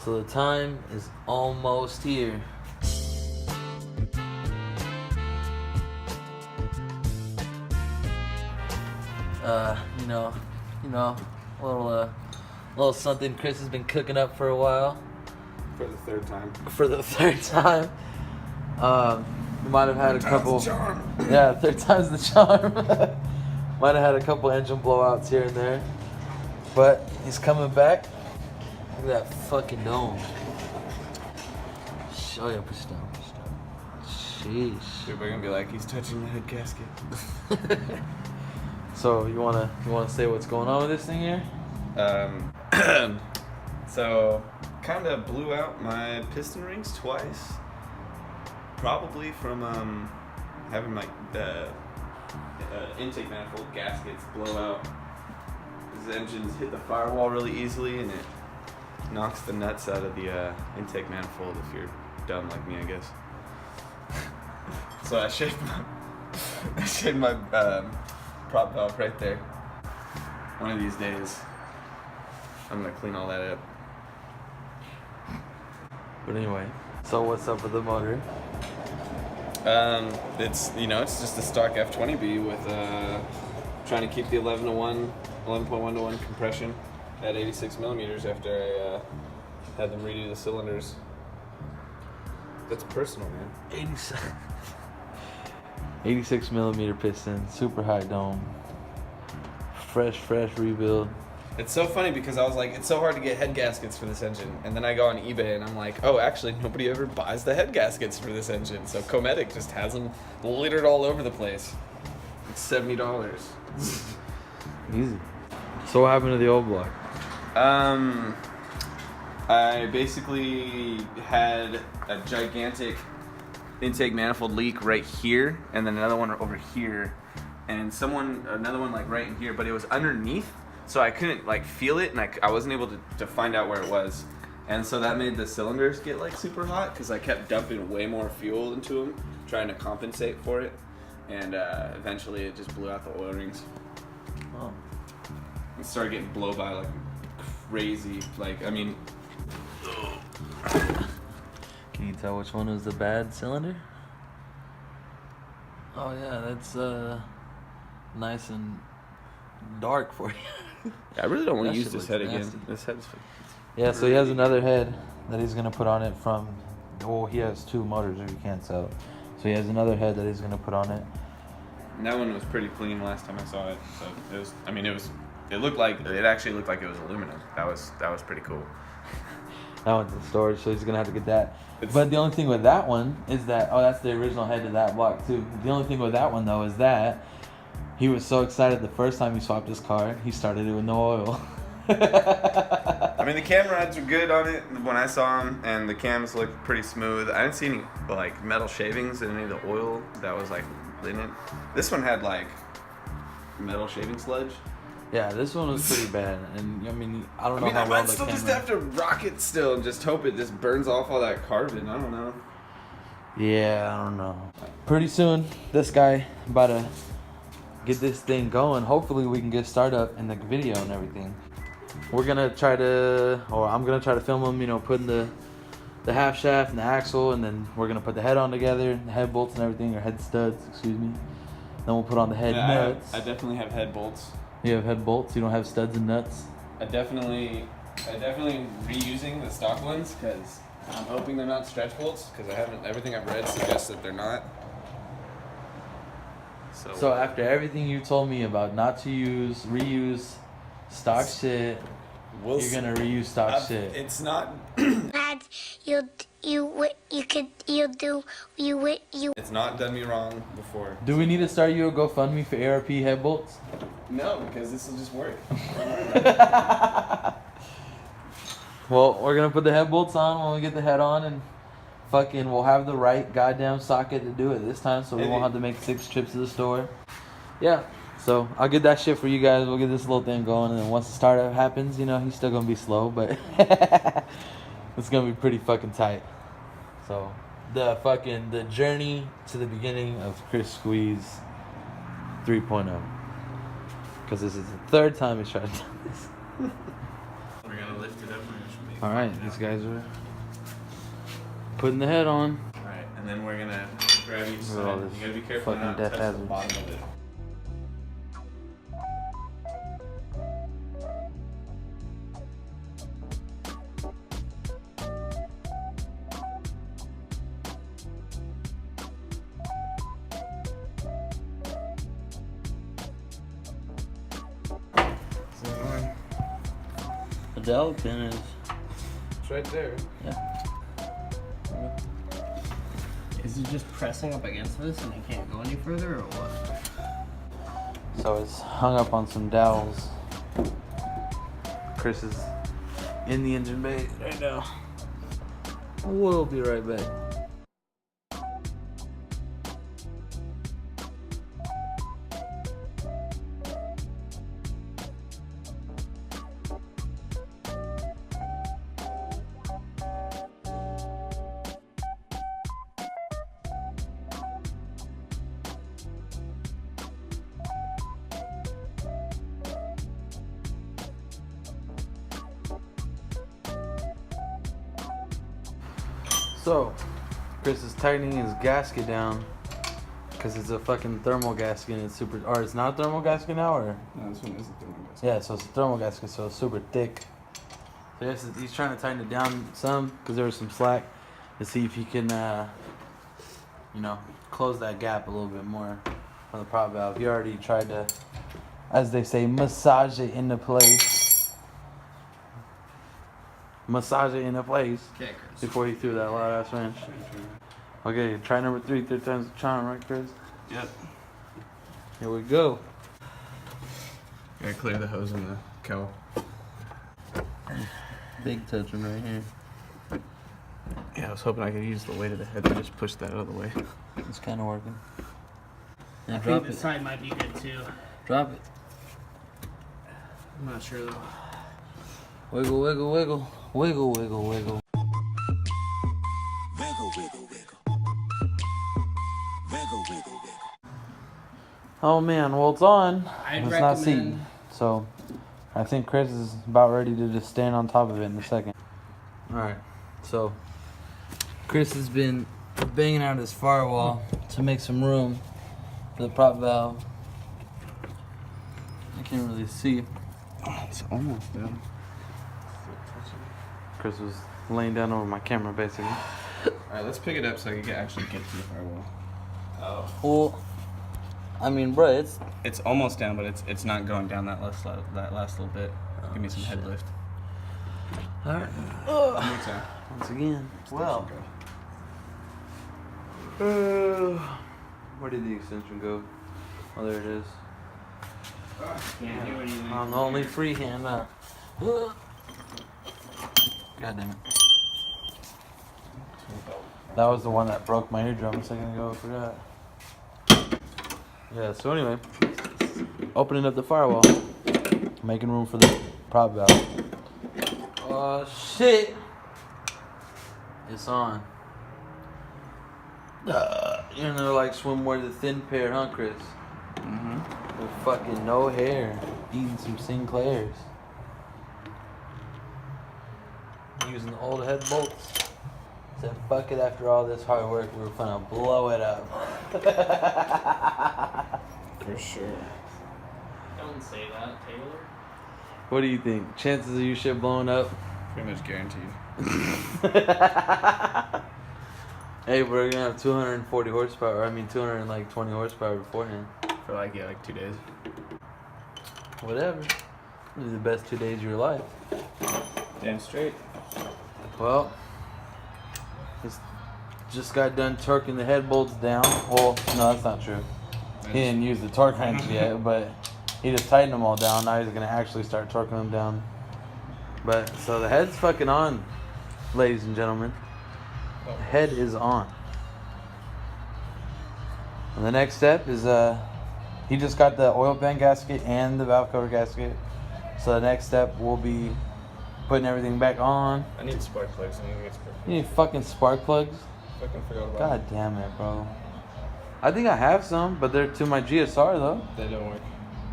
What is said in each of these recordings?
So the time is almost here. A little something Chris has been cooking up for a while. For the third time. For the third time. We might have had a couple. Yeah, third time's the charm. Might have had a couple engine blowouts here and there, but he's coming back. Look at that fucking dome. Oh yeah, push it down, push it down. Sheesh. People are gonna be like, he's touching the head gasket. So you wanna say what's going on with this thing here? So kind of blew out my piston rings twice. Probably from having my intake manifold gaskets blow out. These engines hit the firewall really easily, and it knocks the nuts out of the intake manifold if you're dumb like me, I guess. So I shaved my prop valve right there. One of these days, I'm gonna clean all that up. But anyway, so what's up with the motor? It's just a stock F20B with trying to keep the 11.1 to 1 compression at 86 millimeters after I had them redo the cylinders. That's personal, man. 86 millimeter piston, super high dome, fresh rebuild. It's so funny because I was like, it's so hard to get head gaskets for this engine. And then I go on eBay and I'm like, oh, actually, nobody ever buys the head gaskets for this engine. So Cometic just has them littered all over the place. It's $70. Easy. So what happened to the old block? I basically had a gigantic intake manifold leak right here, and then another one over here, and another one like right in here, but it was underneath. So I couldn't like feel it, and I wasn't able to find out where it was, and so that made the cylinders get like super hot because I kept dumping way more fuel into them, trying to compensate for it, and eventually it just blew out the oil rings. Oh. It started getting blow by like crazy. Like, I mean, can you tell which one was the bad cylinder? Oh yeah, that's nice and dark for you. I really don't want That to use shit this looks head nasty. again. This head's Yeah, so he has another head that he's gonna put on it from. Well, he has two motors that he can't sell. So he has another head that he's gonna put on it. And that one was pretty clean last time I saw it. So it was. I mean, it actually looked like it was aluminum. That was pretty cool. That one's in storage, so he's gonna have to get that. But the only thing with that one is that that's the original head to that block too. The only thing with that one though is that he was so excited the first time he swapped his car, he started it with no oil. I mean, the cam rods were good on it when I saw them, and the cams looked pretty smooth. I didn't see any like metal shavings in any of the oil that was like in it. This one had like metal shaving sludge. Yeah, this one was pretty bad, and I mean, I don't know how I well might the still camera. just have to rock it still and just hope it just burns off all that carbon. I don't know. Yeah, I don't know. Pretty soon, this guy about to get this thing going. Hopefully, we can get started up in the video and everything. I'm gonna try to film him. Putting the half shaft and the axle, and then we're gonna put the head on together, the head bolts and everything, or head studs, excuse me. Then we'll put on the head nuts. I definitely have head bolts. You have head bolts. You don't have studs and nuts. I definitely reusing the stock ones because I'm hoping they're not stretch bolts because everything I've read suggests that they're not. So after everything you told me about not to reuse stock shit, you're gonna reuse stock shit. It's not. It's not done me wrong before. Do we need to start you a GoFundMe for ARP head bolts? No, because this will just work. Well, we're gonna put the head bolts on when we get the head on, and we'll have the right goddamn socket to do it this time, so we won't have to make 6 trips to the store. Yeah, so I'll get that shit for you guys. We'll get this little thing going, and then once the startup happens, he's still gonna be slow, but it's gonna be pretty fucking tight. So the journey to the beginning of Chris Squeeze 3.0, because this is the third time he's tried to do this. We're gonna lift it up and just make Alright, these guys are putting the head on. Alright, and then we're gonna grab each side. all this You gotta be careful fucking not to death touch the hazards. bottom of it. The dowel pin is. It's right there. Yeah. Is it just pressing up against this and it can't go any further, or what? So it's hung up on some dowels. Chris is in the engine bay right now. We'll be right back. So, Chris is tightening his gasket down because it's a fucking thermal gasket and it's super. Or it's not a thermal gasket now, or? No, this one is a thermal gasket. Yeah, so it's a thermal gasket, so it's super thick. So yes, he's trying to tighten it down some because there was some slack to see if he can, close that gap a little bit more on the prop valve. He already tried to, as they say, massage it into place. Massage it into place Okay, Chris. before he threw that loud ass wrench. Okay, try number 3, 3 times the charm, right, Chris? Yep. Here we go. Gotta clear the hose in the cowl. Big touching right here. Yeah, I was hoping I could use the weight of the head to just push that out of the way. It's kind of working. And I drop think this it. side might be good too. Drop it. I'm not sure though. Wiggle, wiggle, wiggle. Wiggle, wiggle, wiggle. Wiggle, wiggle, wiggle. Wiggle, wiggle, wiggle. Oh man, well it's on. I'd It's not seating. recommend. So I think Chris is about ready to just stand on top of it in a second. Alright, so Chris has been banging out his firewall to make some room for the prop valve. I can't really see. It's almost done. Chris was laying down over my camera basically. Alright, let's pick it up so I can actually get to the firewall. Oh. Well, I mean, bro, It's almost down, but it's not going down that last little bit. Give me some head lift. alright. One more time. Once again. Well, where did the extension go? Oh, there it is. Can't do anything. I'm the only freehand now. God damn it. That was the one that broke my eardrum a second ago, I forgot. Yeah, so anyway, opening up the firewall, making room for the prop valve. Oh shit! It's on. You're in there like swimwear, the thin pair, huh, Chris? Mm-hmm. With fucking no hair, eating some Sinclairs. Using the old head bolts. Said fuck it, after all this hard work, we're gonna blow it up. For sure. Don't say that, Taylor. What do you think? Chances of your shit blowing up? Pretty much guaranteed. Hey, we're gonna have 240 horsepower. 220 horsepower beforehand. For like 2 days. Whatever. These are the best 2 days of your life. Damn straight. Well, he's just got done torquing the head bolts down. Well, no, that's not true. He didn't use the torque wrench yet, but he just tightened them all down. Now he's gonna actually start torquing them down. But so the head's fucking on, ladies and gentlemen. The head is on. And the next step is he just got the oil pan gasket and the valve cover gasket. So the next step will be putting everything back on. I need spark plugs. I need to get spark plugs. You need fucking spark plugs? Fucking forgot about God damn it, bro. I think I have some, but they're to my GSR though. it. They don't work.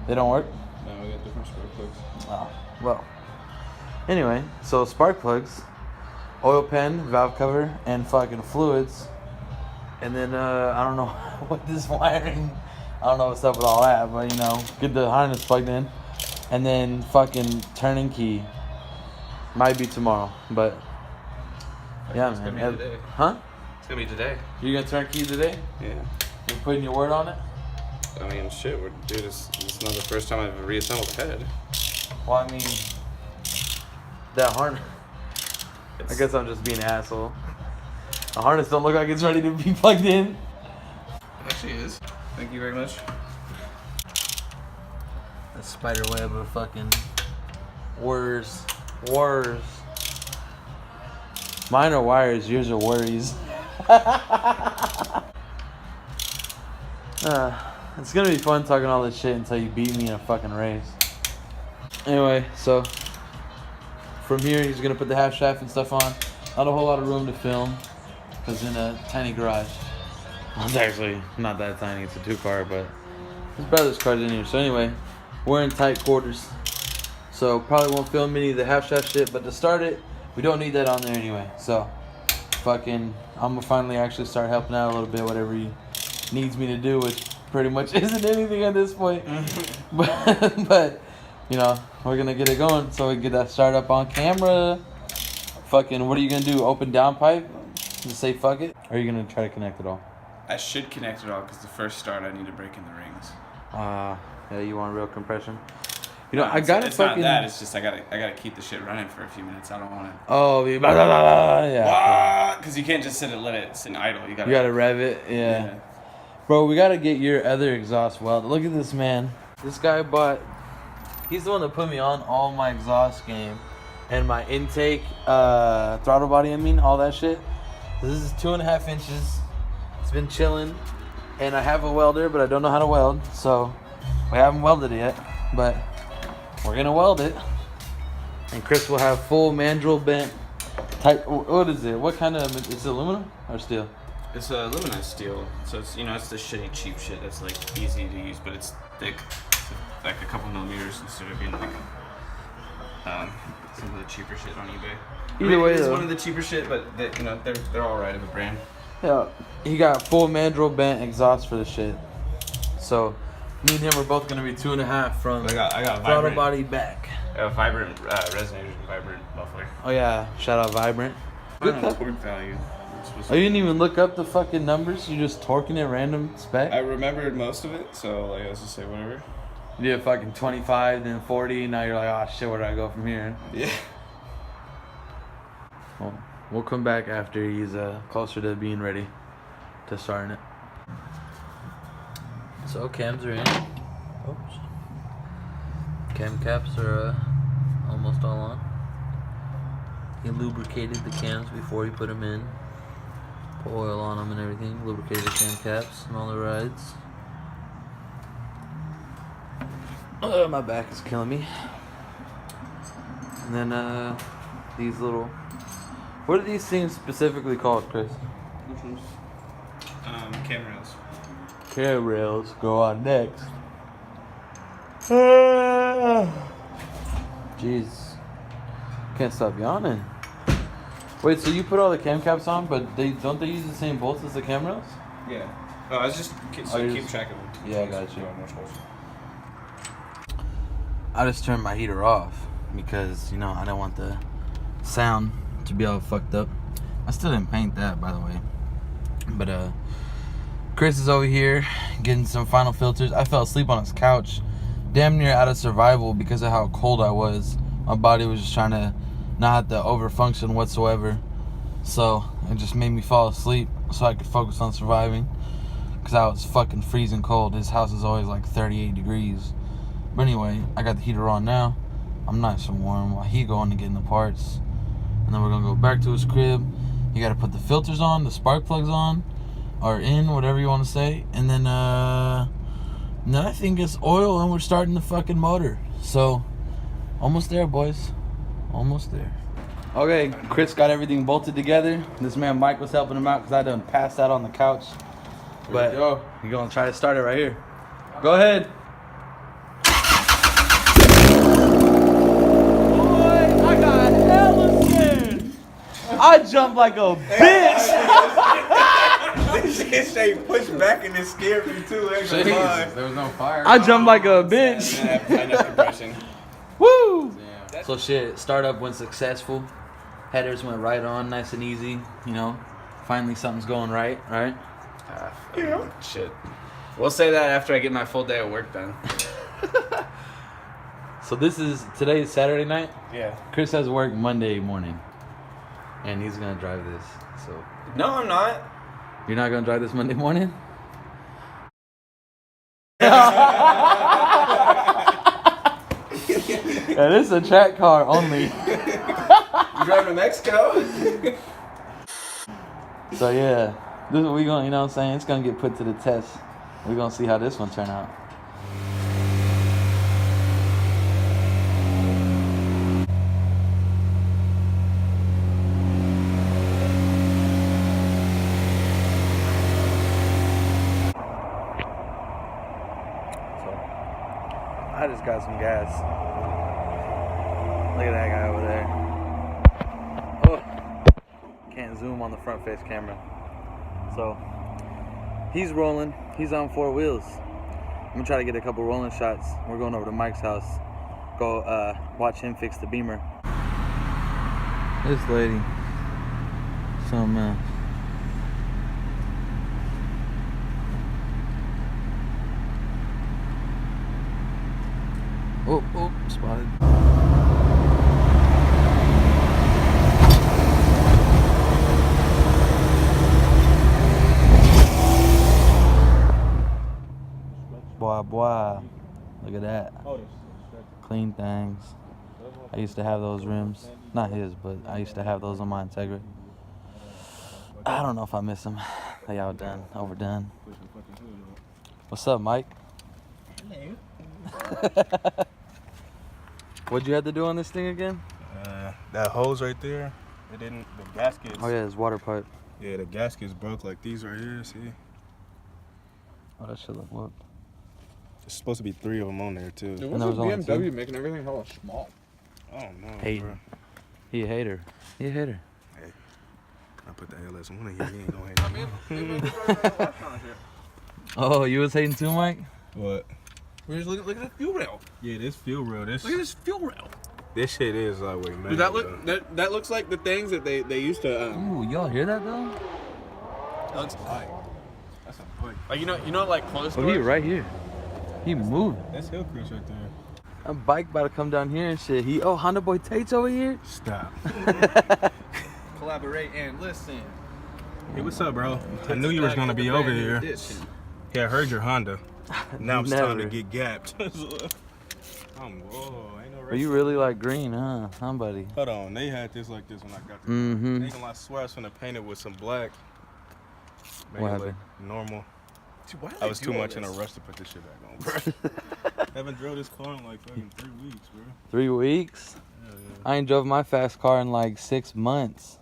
They don't work? No, we got different spark plugs. Oh, well. Anyway, so spark plugs, oil pan, valve cover, and fucking fluids. And then I don't know what this wiring. I don't know what's up with all that, but you know, get the harness plugged in, and then fucking turning key. Might be tomorrow, but yeah, it's man. gonna be today. Huh? It's gonna be today. You gonna turn key today? Yeah. You putting your word on it? I mean, shit, dude, it's not the first time I've reassembled a head. Well, I mean, that harness. I guess I'm just being an asshole. The harness don't look like it's ready to be plugged in. It actually is. Thank you very much. The spider web of fucking words. Mine are wires, yours are worries. It's gonna be fun talking all this shit until you beat me in a fucking race. Anyway, so from here he's gonna put the half shaft and stuff on. Not a whole lot of room to film, because in a tiny garage. Well, it's actually not that tiny, it's a 2-car, but his brother's car's in here. So anyway, we're in tight quarters. So probably won't film any of the half shaft shit, but to start it, we don't need that on there anyway. So fucking, I'm gonna finally actually start helping out a little bit, whatever he needs me to do, which pretty much isn't anything at this point. but you know, we're gonna get it going so we can get that start up on camera. Fucking, what are you gonna do? Open down pipe? Just say fuck it? Or are you gonna try to connect it all? I should connect it all because the first start I need to break in the rings. Yeah, you want real compression? You know, No, I gotta it's fucking. not that. It's just I gotta keep the shit running for a few minutes. I don't want to. Oh, blah, blah, blah, blah, yeah. Because you can't just let it sit idle. You gotta. You gotta rev it, yeah. Bro, we gotta get your other exhaust welded. Look at this man. This guy bought. He's the one that put me on all my exhaust game and my intake, throttle body. I mean, all that shit. This is 2.5 inches. It's been chilling, and I have a welder, but I don't know how to weld, so we haven't welded it yet. But we're gonna weld it, and Chris will have full mandrel bent. Type. What is it? What kind of? Is it aluminum or steel? It's aluminum steel, so it's it's the shitty cheap shit that's like easy to use, but it's thick, like a couple millimeters instead of being like some of the cheaper shit on eBay. Either way, it's though. one of the cheaper shit, but they're all right of a brand. Yeah, he got full mandrel bent exhaust for the shit. So me and him are both gonna be 2.5 from I got throttle vibrant, body back. vibrant resonators and vibrant muffler. Oh yeah, shout out Vibrant. Good I don't know stuff. torque value. Oh, you didn't even look up the fucking numbers? You just torquing it random spec? I remembered most of it, so like I was just say whatever. You did fucking 25, then 40, now you're like, oh shit, where do I go from here? Yeah. Well, we'll come back after he's closer to being ready to starting it. So cams are in. Oops. Cam caps are almost all on. He lubricated the cams before he put them in. Put oil on them and everything. Lubricated the cam caps and all the rides. My back is killing me. And then these little. What are these things specifically called, Chris? Which ones? Cam rails. Cam rails go on next. Jeez. Can't stop yawning. Wait, so you put all the cam caps on, but don't they use the same bolts as the cam rails? Yeah. Oh, I was just keep track of them. Yeah, I got you. Which holes. I just turned my heater off because, you know, I don't want the sound to be all fucked up. I still didn't paint that, by the way. But Chris is over here getting some final filters. I fell asleep on his couch, damn near out of survival because of how cold I was. My body was just trying to not have to overfunction whatsoever. So it just made me fall asleep so I could focus on surviving. Because I was fucking freezing cold. His house is always like 38 degrees. But anyway, I got the heater on now. I'm nice and warm while he going to get in the parts. And then we're going to go back to his crib. You got to put the filters on, the spark plugs on, or in, whatever you want to say. And then I think it's oil and we're starting the fucking motor. So, almost there, boys. Almost there. Okay, Chris got everything bolted together. This man Mike was helping him out because I done passed out on the couch. But you're going to try to start it right here. Go ahead. Boy, I got I jumped like a bitch. This shit straight pushed back and it scared me too. Ain't gonna lie. There was no fire. I jumped like a bitch. Enough compression. Woo! Damn. So shit, startup went successful. Headers went right on, nice and easy. You know, finally something's going right, right? Shit. We'll say that after I get my full day of work done. So today is Saturday night. Yeah. Chris has work Monday morning, and he's gonna drive this. So No, I'm not. you're not gonna drive this Monday morning? Yeah, this is a track car only. You driving to Mexico? So yeah, this is what we gonna, you know what I'm saying? It's gonna get put to the test. We're gonna see how this one turn out. So, I just got some gas. Look at that guy over there. Oh, can't zoom on the front face camera. So, he's rolling. He's on 4 wheels. I'm gonna try to get a couple rolling shots. We're going over to Mike's house. Go watch him fix the Beamer. This lady, something else. Oh, spotted. Boy. Look at that. Clean things. I used to have those rims. Not his, but I used to have those on my Integra. I don't know if I miss them. They outdone, overdone. What's up, Mike? Hello. What'd you have to do on this thing again? That hose right there, the gaskets. Oh yeah, it's water pipe. Yeah, the gaskets broke like these right here, see? Oh, that shit look whooped. There's supposed to be 3 of them on there too. Dude, And what's there with was only BMW 2? making everything hella small? I don't know, Hating. bro. He a hater. He a hater. I put the LS1 in here, he ain't gonna hate me. Oh, you was hating too, Mike? What? We're just look at the fuel rail. Yeah, this fuel rail, Look at this fuel rail. this shit is lightweight, man. Dude, that looks like the things that they used to. Ooh, y'all hear that though? That looks tight. That's a bike. Like you know, like close Oh, he right here. He moving. That's Hillcrest right there. A bike about to come down here and shit. Honda Boy Tate's over here? Stop. Collaborate and listen. Hey, what's up, bro? I knew you was gonna be over here. Yeah, I heard your Honda. Now it's time to Never. get gapped. Whoa, ain't no Are you really like green, huh? Somebody. Hold on, they had this like this when I got this. Mm-hmm. Ain't gonna lie, I swear I was gonna paint it with some black. Make What it look happened? normal. Dude, why did I they was do too all much in a this? rush to put this shit back on, bro. Haven't drove this car in like fucking 3 weeks, bro. 3 weeks? Hell yeah. I ain't drove my fast car in like 6 months.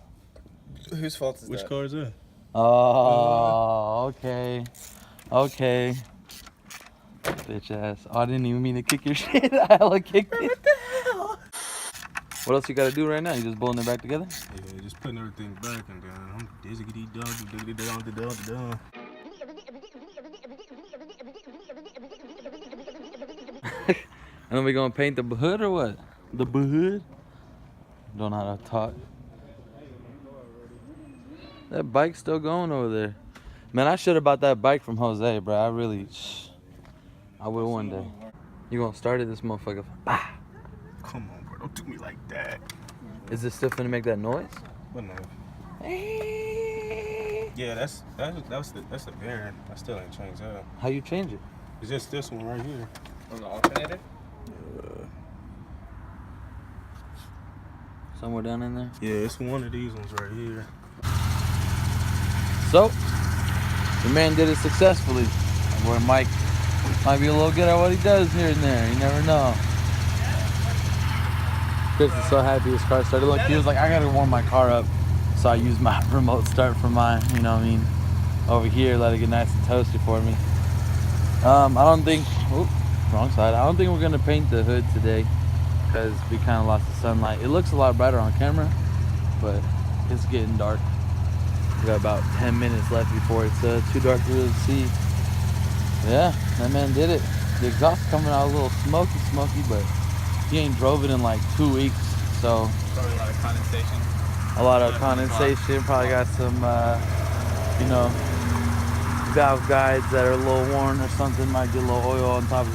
Whose fault is Which that? car is that? Oh, okay. Okay. Bitch ass. Oh, I didn't even mean to kick your shit. I hella kicked it. What the hell? What else you gotta do right now? You just bolting it back together? Yeah, just putting everything back and then I'm diggity dog. And then we gonna paint the hood or what? The hood? Don't know how to talk. That bike's still going over there. Man, I should have bought that bike from Jose, bro. I will one day. You gonna start it, this motherfucker? Bah. Come on, bro. Don't do me like that. Is it still finna make that noise? What no? Yeah, that's the bearing. I still ain't changed that. How you change it? It's just this one right here. On the alternator? Somewhere down in there? Yeah, it's one of these ones right here. So, the man did it successfully. Where Mike might be a little good at what he does here and there. You never know. Chris is so happy his car started. Look, he was like, I gotta warm my car up. So I used my remote start for mine, you know what I mean? Over here, let it get nice and toasty for me. I don't think, wrong side. I don't think we're gonna paint the hood today because we kind of lost the sunlight. It looks a lot brighter on camera, but It's getting dark. We got about 10 minutes left before it's too dark to really see. Yeah, that man did it. The exhaust coming out a little smoky, but he ain't drove it in like 2 weeks, so. Probably a lot of condensation. A lot of condensation. Probably got some, you know, valve guides that are a little worn or something. Might get a little oil on top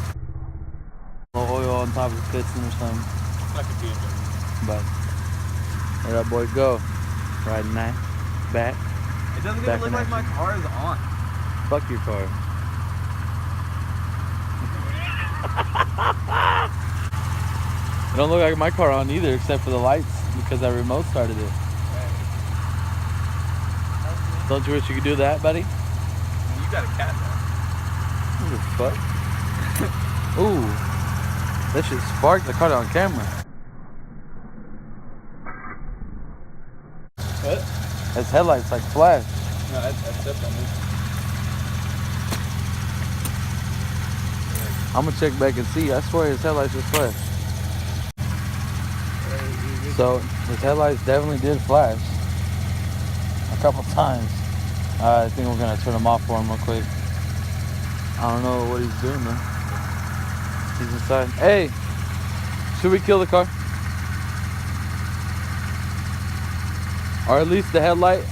of the piston or something. Like a BMW. But there that boy go, riding that back. It doesn't Back even look in like my car is on. Fuck your car. It don't look like my car on either, except for the lights, because I remote started it. Don't you wish you could do that, buddy? You got a cat though. What the fuck? Ooh, that shit sparked. I caught it on camera. What? His headlights like flash. No, that's definitely. I'm gonna check back and see. I swear his headlights just flash. So his headlights definitely did flash a couple times. I think we're gonna turn them off for him real quick. I don't know what he's doing though. He's inside. Hey, should we kill the car? Or at least the headlight?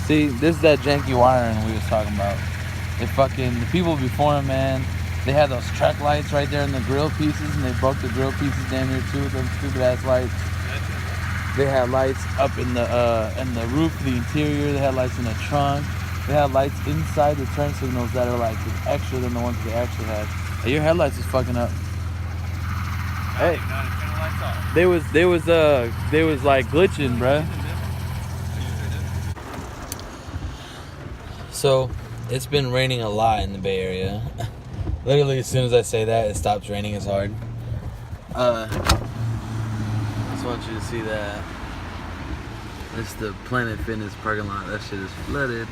See, this is that janky wiring we was talking about. It fucking, the people before him, man, they had those track lights right there in the grill pieces, and they broke the grill pieces damn near too with them stupid ass lights. They had lights up in the roof, the interior. They had lights in the trunk. They had lights inside the turn signals that are like extra than the ones they actually had. Hey, your headlights is fucking up. Hey, they was like glitching, bruh. So, it's been raining a lot in the Bay Area. Literally, as soon as I say that, it stops raining as hard. Just want you to see that. It's the Planet Fitness parking lot. That shit is flooded.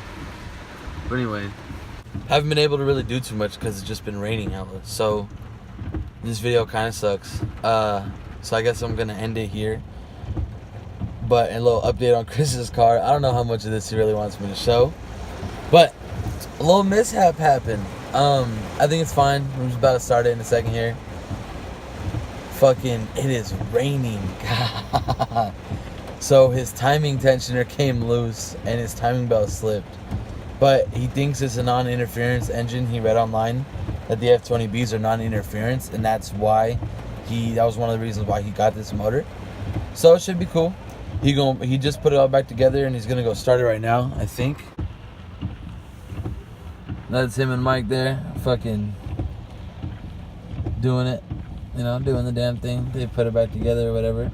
But anyway, haven't been able to really do too much because it's just been raining out. So, this video kind of sucks. So I guess I'm gonna end it here. But a little update on Chris's car. I don't know how much of this he really wants me to show. But a little mishap happened. I think it's fine. I'm just about to start it in a second here. Fucking, it is raining. God. So his timing tensioner came loose and his timing belt slipped. But he thinks it's a non-interference engine. He read online that the F20Bs are non-interference, and that's why that was one of the reasons why he got this motor. So it should be cool. He just put it all back together and he's gonna go start it right now, I think. That's him and Mike there, fucking doing it, you know, doing the damn thing. They put it back together or whatever.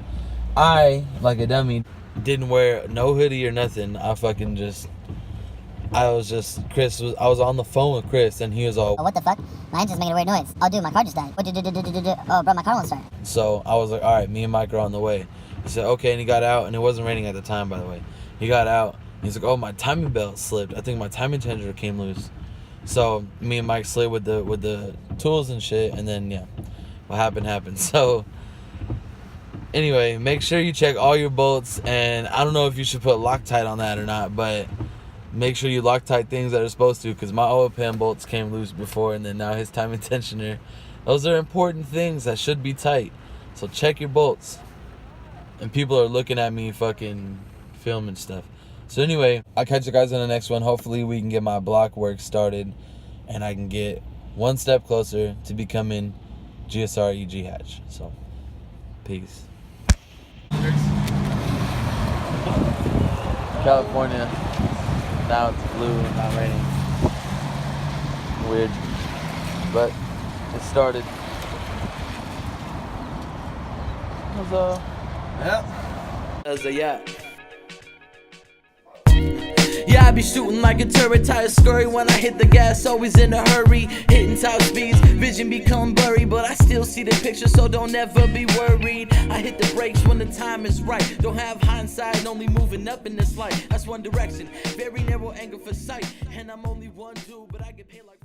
I, like a dummy, didn't wear no hoodie or nothing. I was on the phone with Chris and he was all, oh, what the fuck? My engine's making a weird noise. Oh, dude, my car just died. Oh, bro, my car won't start. So I was like, all right, me and Mike are on the way. He said, okay, and he got out, and it wasn't raining at the time, by the way. He got out, and he's like, oh, my timing belt slipped. I think my timing tensioner came loose. So me and Mike slid with the tools and shit, and then, yeah, what happened. So anyway, make sure you check all your bolts, and I don't know if you should put Loctite on that or not, but make sure you Loctite things that are supposed to, because my oil pan bolts came loose before, and then now his timing tensioner. Those are important things that should be tight. So check your bolts. And people are looking at me fucking filming stuff. So anyway, I'll catch you guys on the next one. Hopefully we can get my block work started and I can get one step closer to becoming GSR EG Hatch. So, peace. California. Now it's blue and not raining. Weird. But it started. Yeah, I be shooting like a turret, tire scurry when I hit the gas, always in a hurry, hitting top speeds, vision become blurry, but I still see the picture, so don't ever be worried. I hit the brakes when the time is right, don't have hindsight, only moving up in this light, that's one direction, very narrow angle for sight, and I'm only one dude, but I get paid like